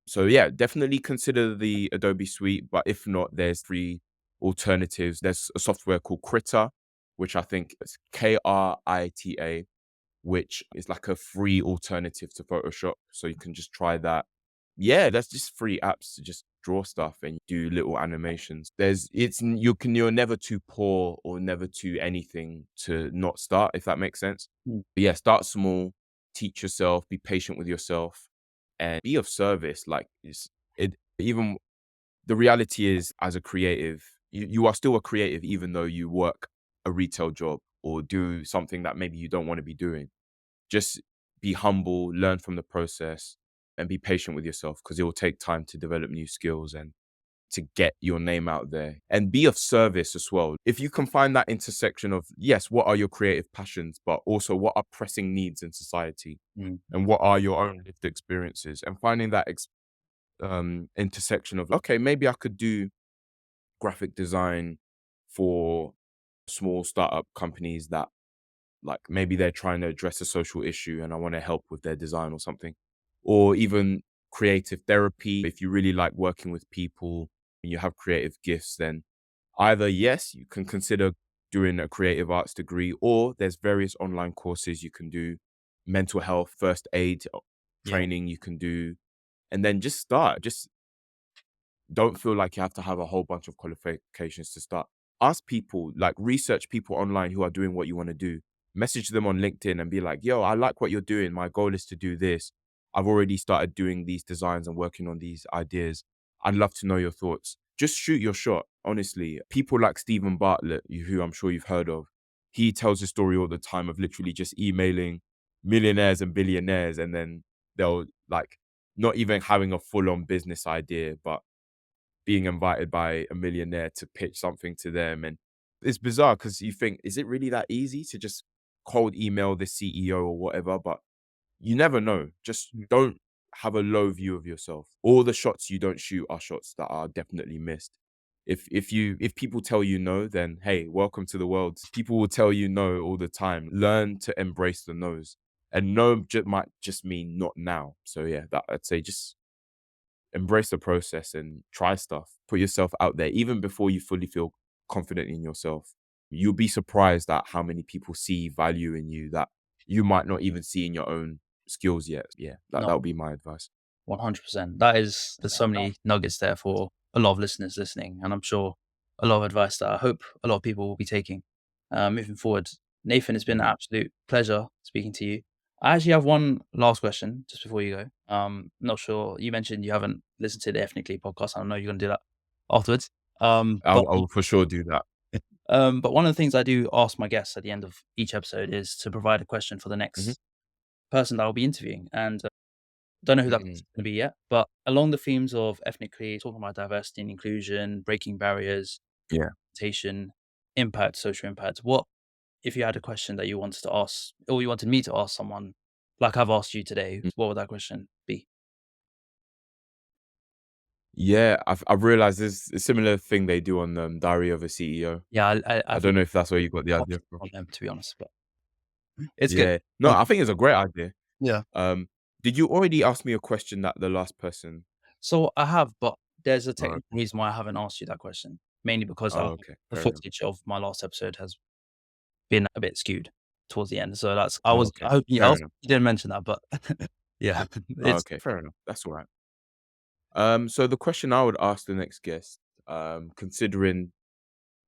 So yeah, definitely consider the Adobe Suite, but if not, there's free alternatives. There's a software called Krita, which I think is Krita, which is like a free alternative to Photoshop. So you can just try that. Yeah, that's just free apps to just draw stuff and do little animations. You're never too poor or never too anything to not start, if that makes sense. Mm, But yeah, start small, teach yourself, be patient with yourself, and be of service. Like it even the reality is as a creative, you are still a creative even though you work a retail job or do something that maybe you don't want to be doing. Just be humble, learn from the process, and be patient with yourself because it will take time to develop new skills and to get your name out there and be of service as well. If you can find that intersection of, yes, what are your creative passions, but also what are pressing needs in society mm, and what are your own lived experiences and finding that intersection of, okay, maybe I could do graphic design for small startup companies that like maybe they're trying to address a social issue and I want to help with their design or something. Or even creative therapy. If you really like working with people and you have creative gifts, then either yes, you can consider doing a creative arts degree, or there's various online courses you can do, mental health, first aid yeah. training you can do, and then just start. Just don't feel like you have to have a whole bunch of qualifications to start. Ask people, like research people online who are doing what you want to do. Message them on LinkedIn and be like, yo, I like what you're doing. My goal is to do this. I've already started doing these designs and working on these ideas. I'd love to know your thoughts. Just shoot your shot. Honestly, people like Stephen Bartlett, who I'm sure you've heard of, he tells a story all the time of literally just emailing millionaires and billionaires, and then they'll like not even having a full on business idea, but being invited by a millionaire to pitch something to them. And it's bizarre because you think, is it really that easy to just cold email the CEO or whatever? But you never know. Just Mm, don't have a low view of yourself. All the shots you don't shoot are shots that are definitely missed. If people tell you no, then hey, welcome to the world. People will tell you no all the time. Learn to embrace the no's. And no might just mean not now. So yeah, that I'd say just embrace the process and try stuff. Put yourself out there even before you fully feel confident in yourself. You'll be surprised at how many people see value in you that you might not even see in your own skills yet. Yeah, that no, would be my advice. 100%. There's so many nuggets there for a lot of listeners listening, and I'm sure a lot of advice that I hope a lot of people will be taking moving forward. Nathan, it's been an Mm. absolute pleasure speaking to you. I actually have one last question just before you go. Not sure. You mentioned you haven't listened to the Ethnically podcast. I know you're going to do that afterwards. Um, but I'll for sure do that. but one of the things I do ask my guests at the end of each episode is to provide a question for the Mhm. next person that I'll be interviewing, and don't know who that Mm. person's going to be yet. But along the themes of ethnically, talking about diversity and inclusion, breaking barriers, Yeah. representation, impact, social impact. What if you had a question that you wanted to ask, or you wanted me to ask someone, like I've asked you today? Mm. What would that question be? Yeah, I've realized there's a similar thing they do on, Diary of a CEO. Yeah, I I've don't know if that's where you got the idea watched from. on them to be honest, but it's good. Yeah. No, Okay. I think it's a great idea. Yeah. Um, did you already ask me a question that the last person? So I have, but there's a Oh, technical reason why I haven't asked you that question. Mainly because oh, okay. the Fair enough. footage of my last episode has been a bit skewed towards the end. So that's Oh, okay. I hope Fair enough. you didn't mention that, but yeah, Oh, it's okay. Fair enough. That's all right. So the question I would ask the next guest, considering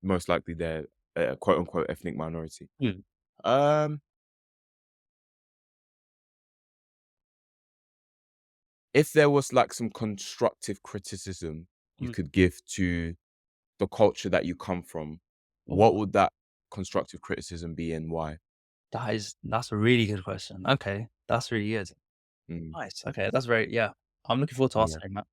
most likely they're a quote unquote ethnic minority, mm, um, if there was like some constructive criticism you mm. could give to the culture that you come from, what Oh, would that constructive criticism be and why? that's a really good question. Okay, that's really good. Mm, Nice. Okay, that's very yeah. I'm looking forward to yeah. answering that.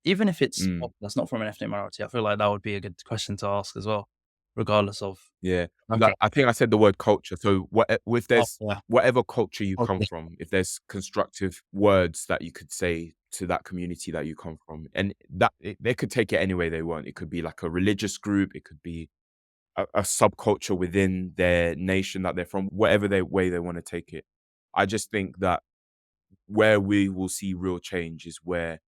Even if it's Mm, that's not from an ethnic minority, I feel like that would be a good question to ask as well, regardless of. yeah. Like Okay. I think I said the word culture. So what if Oh there's yeah. whatever culture you come Okay. from, if there's constructive words that you could say to that community that you come from, and they could take it any way they want. It could be like a religious group. It could be a subculture within their nation that they're from, whatever they way they want to take it. I just think that where we will see real change is where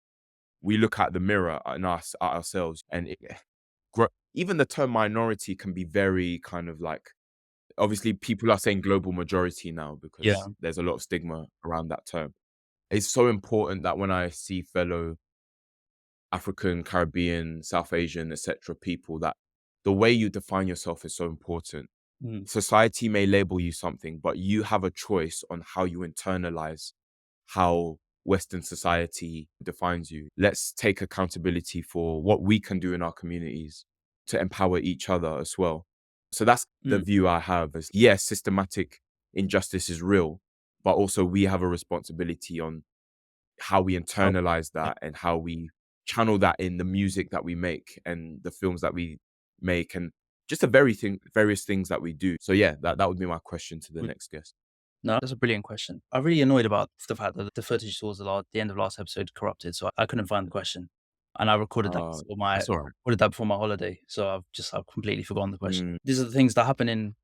we look at the mirror and us at ourselves, and even the term minority can be very kind of like, obviously people are saying global majority now Yeah. because there's a lot of stigma around that term. It's so important that when I see fellow African, Caribbean, South Asian, etc. people, that the way you define yourself is so important. Mm. Society may label you something, but you have a choice on how you internalize how Western society defines you. Let's take accountability for what we can do in our communities to empower each other as well. So that's the Mm. view I have is, yes, systematic injustice is real, but also we have a responsibility on how we Oh, internalize yeah. that and how we channel that in the music that we make and the films that we make and just the various things that we do. So yeah, that would be my question to the Mm. next guest. No, that's a brilliant question. I'm really annoyed about the fact that the footage towards the end of last episode corrupted, so I couldn't find the question, and I recorded that Uh, before my that's all right. holiday, so I've completely forgotten the question. Mm. These are the things that happen in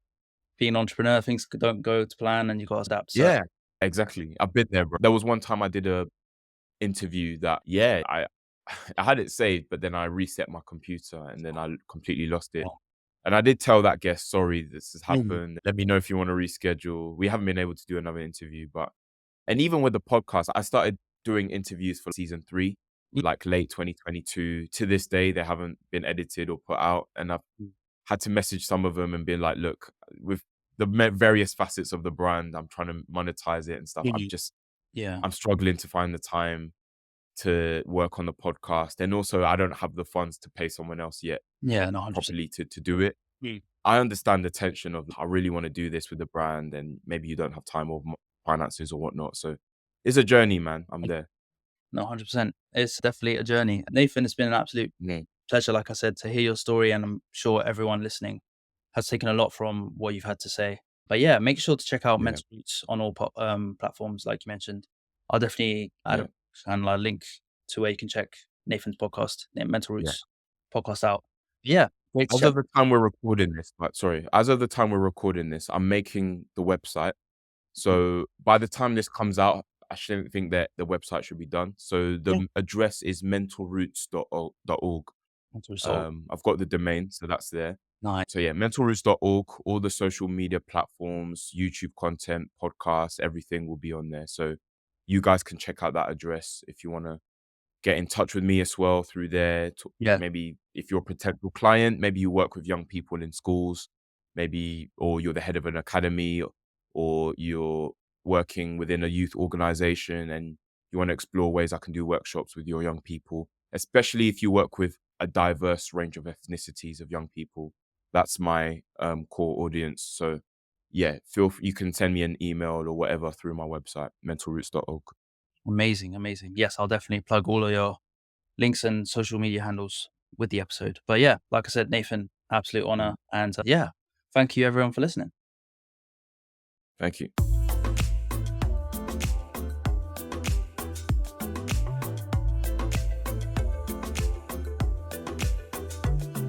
being an entrepreneur. Things don't go to plan, and you got to adapt. So Yeah, exactly. I've been there, bro. There was one time I did a interview that, yeah, I had it saved, but then I reset my computer and then I completely lost it. oh, And I did tell that guest, sorry, this has mm, happened. Let me know if you want to reschedule. We haven't been able to do another interview, but and even with the podcast, I started doing interviews for season 3, mm, like late 2022. To this day, they haven't been edited or put out, and I've mm, had to message some of them and be like, "Look, with the various facets of the brand, I'm trying to monetize it and stuff. mm, yeah, I'm struggling to find the time to work on the podcast, and also I don't have the funds to pay someone else yet yeah, no, 100%. properly to do it." Mm, I understand the tension of I really want to do this with the brand, and maybe you don't have time or finances or whatnot. So it's a journey, man. I'm there. no, 100%. It's definitely a journey. Nathan, it's been an absolute Mm. pleasure, like I said, to hear your story, and I'm sure everyone listening has taken a lot from what you've had to say. But yeah, make sure to check out Yeah, Mental Roots on all platforms, like you mentioned. I'll definitely add yeah, a and a link to where you can check Nathan's podcast, Mental yeah. Roots podcast out. Yeah, great to As chat. of the time we're recording this, but sorry, as of the time we're recording this, I'm making the website. So by the time this comes out, I shouldn't think that the website should be done. So the Yeah, address is mentalroots.org. Mental Roots. So I've got the domain, so that's there. nice. So yeah, mentalroots.org, all the social media platforms, YouTube content, podcasts, everything will be on there. So you guys can check out that address if you want to get in touch with me as well through there. Yeah, Maybe if you're a potential client, maybe you work with young people in schools, maybe, or you're the head of an academy, or you're working within a youth organization and you want to explore ways I can do workshops with your young people, especially if you work with a diverse range of ethnicities of young people. That's my core audience. So yeah, you can send me an email or whatever through my website, mentalroots.org. Amazing, amazing. Yes, I'll definitely plug all of your links and social media handles with the episode. But yeah, like I said, Nathan, absolute honor. Mhm. And yeah, thank you everyone for listening. Thank you.